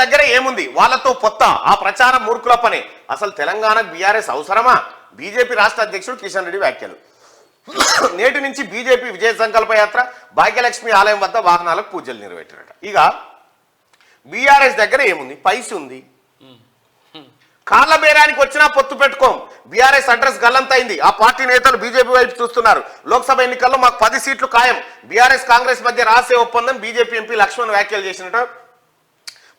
దగ్గర ఏముంది, వాళ్ళతో పొత్త, ఆ ప్రచారం మూర్ఖుల పని. అసలు తెలంగాణకు బీఆర్ఎస్ అవసరమా? బీజేపీ రాష్ట్ర అధ్యక్షుడు కిషన్ రెడ్డి వ్యాఖ్యలు. నేటి నుంచి బీజేపీ విజయ సంకల్ప యాత్ర, భాగ్యలక్ష్మి ఆలయం వద్ద వాహనాలకు పూజలు నిర్వహించారట. ఇక బీఆర్ఎస్ దగ్గర ఏముంది, పైసి ఉంది. కాళ్ళ బేరానికి వచ్చినా పొత్తు పెట్టుకోం. బీఆర్ఎస్ అడ్రస్ గల్లంతైంది. ఆ పార్టీ నేతలు బీజేపీ వైపు చూస్తున్నారు. లోక్సభ ఎన్నికల్లో మాకు 10 సీట్లు ఖాయం. బీఆర్ఎస్ కాంగ్రెస్ మధ్య రహస్య ఒప్పందం. బీజేపీ ఎంపీ లక్ష్మణ్ వ్యాఖ్యలు చేసినట్ట.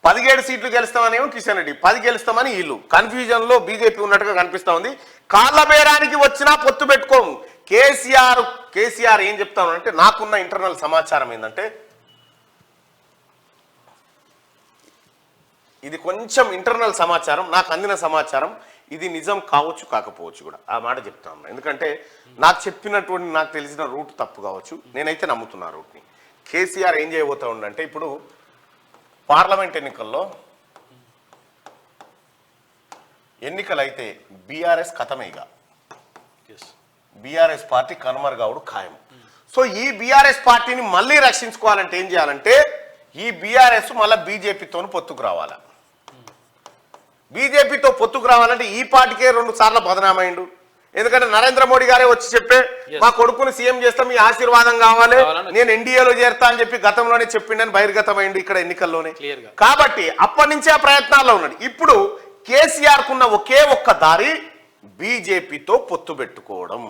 17 సీట్లు గెలుస్తామనేమో కిషన్ రెడ్డి, 10 గెలుస్తామని వీళ్ళు. కన్ఫ్యూజన్ లో బీజేపీ ఉన్నట్టుగా కనిపిస్తా ఉంది. కాళ్ళ బేరానికి వచ్చినా పొత్తు పెట్టుకోము. కేసీఆర్ ఏం చెప్తాను అంటే, నాకున్న ఇంటర్నల్ సమాచారం ఏంటంటే, ఇది కొంచెం ఇంటర్నల్ సమాచారం, నాకు అందిన సమాచారం, ఇది నిజం కావచ్చు కాకపోవచ్చు కూడా, ఆ మాట చెప్తాను. ఎందుకంటే నాకు చెప్పినటువంటి, నాకు తెలిసిన రూట్ తప్పు కావచ్చు, నేనైతే నమ్ముతున్నా రూట్ని. కేసీఆర్ ఏం చేయబోతా ఉండంటే, ఇప్పుడు పార్లమెంట్ ఎన్నికలైతే బీఆర్ఎస్ ఖతమేగా, బీఆర్ఎస్ పార్టీ కనుమరుగవుడు ఖాయం. సో ఈ బీఆర్ఎస్ పార్టీని మళ్ళీ రక్షించుకోవాలంటే ఏం చేయాలంటే, ఈ బీఆర్ఎస్ మళ్ళీ బీజేపీతో పొత్తుకు రావాలి. బీజేపీతో పొత్తుకు రావాలంటే ఈ పార్టీకే 2 సార్లు బదనామైండు. ఎందుకంటే నరేంద్ర మోడీ గారే వచ్చి చెప్పే, మా కొడుకుని సీఎం చేస్తాం, మీ ఆశీర్వాదం కావాలి, నేను ఎన్డీఏలో చేరుతా అని చెప్పి గతంలోనే చెప్పిండని బహిర్గతమైండు ఇక్కడ ఎన్నికల్లోనే. కాబట్టి అప్పటి నుంచే ఆ ప్రయత్నాల్లో ఉన్నాడు. ఇప్పుడు కేసీఆర్ కున్న ఒకే ఒక్క దారి బీజేపీతో పొత్తు పెట్టుకోవడం.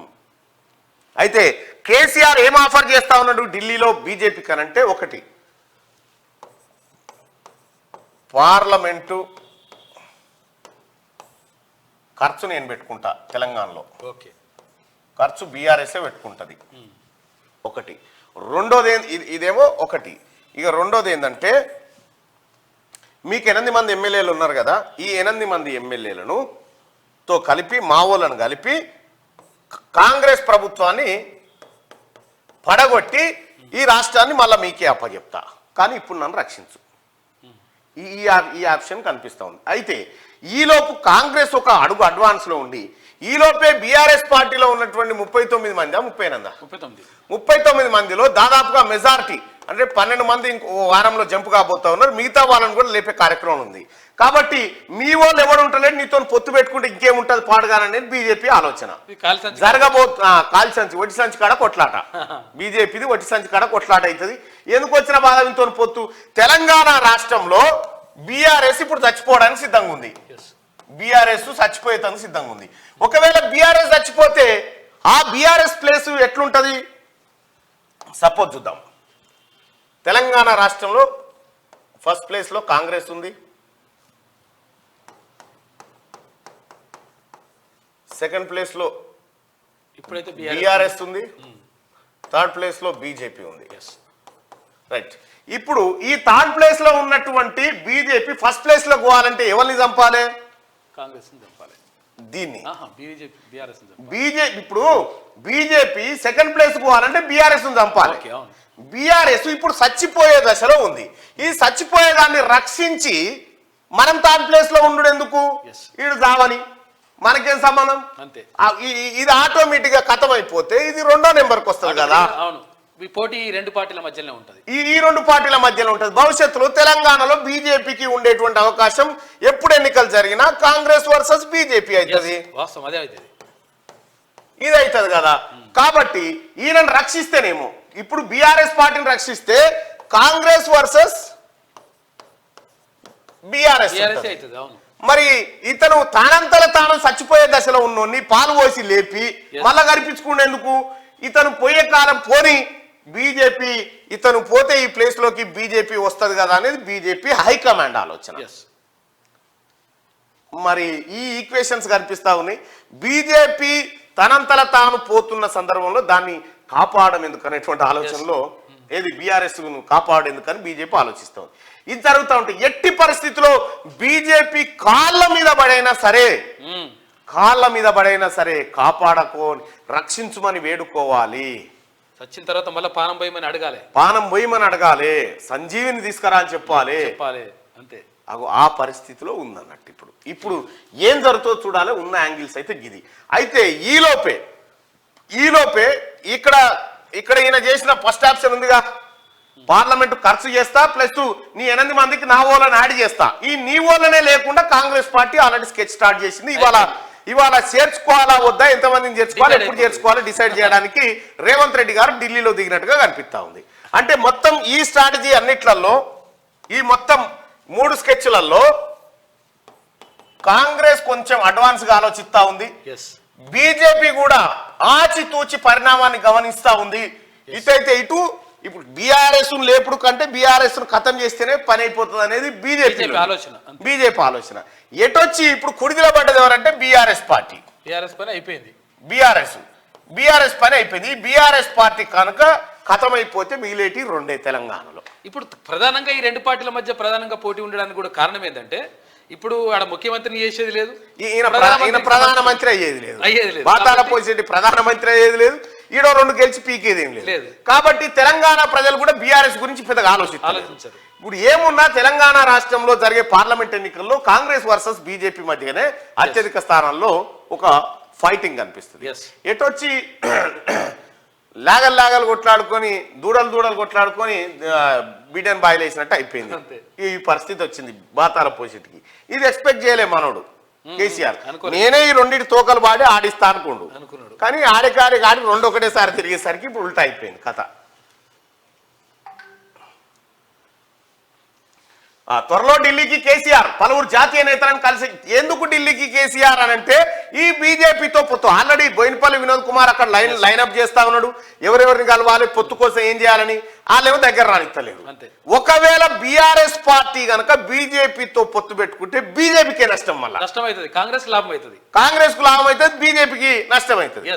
అయితే కేసీఆర్ ఏం ఆఫర్ చేస్తా ఉన్నాడు ఢిల్లీలో బీజేపీ కనంటే, ఒకటి పార్లమెంటు ఖర్చు నేను పెట్టుకుంటా తెలంగాణలో, ఖర్చు బీఆర్ఎస్ఏ పెట్టుకుంటుంది ఒకటి. రెండోది ఇదేమో ఒకటి. ఇక రెండోది ఏంటంటే, మీకు 8 మంది ఎమ్మెల్యేలు ఉన్నారు కదా, ఈ 8 మంది ఎమ్మెల్యేలను తో కలిపి, మావోలను కలిపి కాంగ్రెస్ ప్రభుత్వాన్ని పడగొట్టి ఈ రాష్ట్రాన్ని మళ్ళీ మీకే అప్పచెప్తా, కానీ ఇప్పుడు నన్ను రక్షించు. ఈ ఆప్షన్ కనిపిస్తూ ఉంది. అయితే ఈలోపు కాంగ్రెస్ ఒక అడుగు అడ్వాన్స్లో ఉండి, ఈలోపే బీఆర్ఎస్ పార్టీలో ఉన్నటువంటి 39 మంది, 39 మందిలో దాదాపుగా మెజారిటీ అంటే 12 మంది వారంలో జంప్ కాబోతా ఉన్నారు. మిగతా వాళ్ళని కూడా లేపే కార్యక్రమం ఉంది. కాబట్టి మీ వాళ్ళు ఎవడు ఉంటలేదు, నీతో పొత్తు పెట్టుకుంటే ఇంకేముంటుంది పాడుగాననేది బీజేపీ ఆలోచన. కాలి సంచి వడ్డీ సంచి కాడ కొట్లాట, బీజేపీది వడ్డీ సంచి కాడ కొట్లాట అవుతుంది. ఎందుకు వచ్చిన బాధ ఇంతో పొత్తు? తెలంగాణ రాష్ట్రంలో బీఆర్ఎస్ ఇప్పుడు చచ్చిపోవడానికి సిద్ధంగా ఉంది. బీఆర్ఎస్ చచ్చిపోయేందుకు సిద్ధంగా ఉంది. ఒకవేళ బీఆర్ఎస్ చచ్చిపోతే ఆ బీఆర్ఎస్ ప్లేస్ ఎట్లుంటది? సపోజ్ చూద్దాం, తెలంగాణ రాష్ట్రంలో ఫస్ట్ ప్లేస్లో కాంగ్రెస్ ఉంది, సెకండ్ ప్లేస్లో ఇప్పుడైతే బీఆర్ఎస్ ఉంది, థర్డ్ ప్లేస్లో బీజేపీ ఉంది. రైట్. ఇప్పుడు ఈ థర్డ్ ప్లేస్లో ఉన్నటువంటి బీజేపీ ఫస్ట్ ప్లేస్లో పోవాలంటే ఎవరిని చంపాలి? కాంగ్రెస్ చంపాలి. దీన్ని బీజేపీ ఇప్పుడు బీజేపీ సెకండ్ ప్లేస్ పోవాలంటే బీఆర్ఎస్ చంపాలి. బీఆర్ఎస్ ఇప్పుడు చచ్చిపోయే దశలో ఉంది. ఈ చచ్చిపోయే దాన్ని రక్షించి మనం థర్డ్ ప్లేస్ లో ఉండు ఎందుకు? వీడు చావని మనకేం సంబంధం? ఇది ఆటోమేటిక్ గా ఖతం అయిపోతే ఇది 2వ నెంబర్కి వస్తుంది కదా. పోటీ ఈ 2 పార్టీల మధ్యలో ఉంటుంది. ఈ 2 పార్టీల మధ్యలో ఉంటుంది. భవిష్యత్తులో తెలంగాణలో బీజేపీకి ఉండేటువంటి అవకాశం ఎప్పుడు ఎన్నికలు జరిగినా కాంగ్రెస్ వర్సెస్ బీజేపీ అవుతుంది. ఇది అవుతుంది కదా. కాబట్టి ఈయనను రక్షిస్తేనేమో, ఇప్పుడు బీఆర్ఎస్ పార్టీని రక్షిస్తే కాంగ్రెస్ వర్సెస్ బీఆర్ఎస్. మరి ఇతను తానంతల తాను చచ్చిపోయే దశలో ఉన్నోన్ని పాలు పోసి లేపి మళ్ళా గడిపించుకునేందుకు? ఇతను పోయే కాలం పోని బీజేపీ, ఇతను పోతే ఈ ప్లేస్ లోకి బీజేపీ వస్తుంది కదా అనేది బీజేపీ హైకమాండ్ ఆలోచన. మరి ఈ ఈక్వేషన్స్ కనిపిస్తా ఉన్నాయి. బీజేపీ తనంతల తాను పోతున్న సందర్భంలో దాన్ని కాపాడడం ఎందుకు అనేటువంటి ఆలోచనలో, ఏది బీఆర్ఎస్ కాపాడేందుకని బీజేపీ ఆలోచిస్తుంది. ఇది జరుగుతూ ఉంటే ఎట్టి పరిస్థితిలో బీజేపీ కాళ్ళ మీద పడైనా సరే కాపాడుకోని రక్షించుమని వేడుకోవాలి. వచ్చిన తర్వాత మళ్ళీ పానం పోయమని అడగాలి, సంజీవిని తీసుకురా అని చెప్పాలి. అంతే. ఆ పరిస్థితిలో ఉందన్నట్టు. ఇప్పుడు ఏం జరుగుతుందో చూడాలి. ఉన్న యాంగిల్స్ అయితే గిది. అయితే ఈలోపే ఇక్కడ ఈయన చేసిన ఫస్ట్ ఆప్షన్ ఉందిగా, పార్లమెంట్ ఖర్చు చేస్తా ప్లస్ నీ 8 మందికి నా ఓళ్ళని యాడ్ చేస్తా. ఈ నీ ఓళ్ళనే లేకుండా Congress party already sketch start చేసింది. ఇవాళ చేర్చుకోవాలా వద్దా, ఎంతమందిని చేర్చుకోవాలి, ఎప్పుడు చేర్చుకోవాలి డిసైడ్ చేయడానికి రేవంత్ రెడ్డి గారు ఢిల్లీలో దిగినట్టుగా కనిపిస్తా ఉంది. అంటే మొత్తం ఈ స్ట్రాటజీ అన్నిట్లలో, ఈ మొత్తం 3 స్కెచ్లలో కాంగ్రెస్ కొంచెం అడ్వాన్స్ గా ఆలోచిస్తా ఉంది. బీజేపీ కూడా ఆచితూచి పరిణామాన్ని గమనిస్తా ఉంది. ఇటైతే ఇటు ఇప్పుడు బీఆర్ఎస్ లేపుడు కంటే బీఆర్ఎస్ ఖతం చేస్తేనే పని అయిపోతుంది అనేది బీజేపీ ఆలోచన. ఎటొచ్చి ఇప్పుడు కుడిదిలో పడ్డది ఎవరంటే బీఆర్ఎస్ పార్టీ. బీఆర్ఎస్ పని అయిపోయింది. బీఆర్ఎస్ పని అయిపోయింది. బీఆర్ఎస్ పార్టీ కనుక ఖతం అయిపోతే మిగిలేటి 2 తెలంగాణలో. ఇప్పుడు ప్రధానంగా ఈ 2 పార్టీల మధ్య ప్రధానంగా పోటీ ఉండడానికి కూడా కారణం ఏంటంటే ఇప్పుడు ఆడ ముఖ్యమంత్రిని చేసేది లేదు, ఈయన ప్రధానమంత్రి అయ్యేది లేదు, బాతాల పోసిరెడ్డి ప్రధానమంత్రి అయ్యేది లేదు, ఈడో 2 గెలిచి పీకేది ఏం లేదు. కాబట్టి తెలంగాణ ప్రజలు కూడా బీఆర్ఎస్ గురించి పెద్దగా ఆలోచించారు. ఇప్పుడు ఏమున్నా తెలంగాణ రాష్ట్రంలో జరిగే పార్లమెంట్ ఎన్నికల్లో కాంగ్రెస్ వర్సెస్ బీజేపీ మధ్యనే అత్యధిక స్థానాల్లో ఒక ఫైటింగ్ కనిపిస్తుంది. ఎటొచ్చి లాగలు కొట్లాడుకొని దూడలు కొట్లాడుకొని బిడ్డన్ బాయిల్ వేసినట్టు అయిపోయింది. ఈ పరిస్థితి వచ్చింది బాతాల పోసిటికి. ఇది ఎక్స్పెక్ట్ చేయలే మనోడు కేసీఆర్. నేనే ఈ 2 తోకలు పాడి ఆడిస్తా అనుకోండు, కానీ ఆడి 2 ఒకటేసారి తిరిగేసరికి ఇప్పుడు ఉల్టా అయిపోయింది కథ. త్వరలో ఢిల్లీకి కేసీఆర్ పలువురు జాతీయ నేతలను కలిసి. ఎందుకు ఢిల్లీకి కేసీఆర్ అని అంటే ఈ బీజేపీతో పొత్తు. ఆల్రెడీ బోయినపల్లి వినోద్ కుమార్ అక్కడ లైనప్ చేస్తా ఉన్నాడు, ఎవరెవరిని కలవాలి, పొత్తు కోసం ఏం చేయాలని. వాళ్ళేమో దగ్గర రానిస్తలేరు. ఒకవేళ బీఆర్ఎస్ పార్టీ కనుక బీజేపీతో పొత్తు పెట్టుకుంటే బీజేపీకే నష్టం, మళ్ళీ నష్టం అవుతుంది, కాంగ్రెస్ కు లాభం అవుతుంది, బీజేపీకి నష్టం అవుతుంది.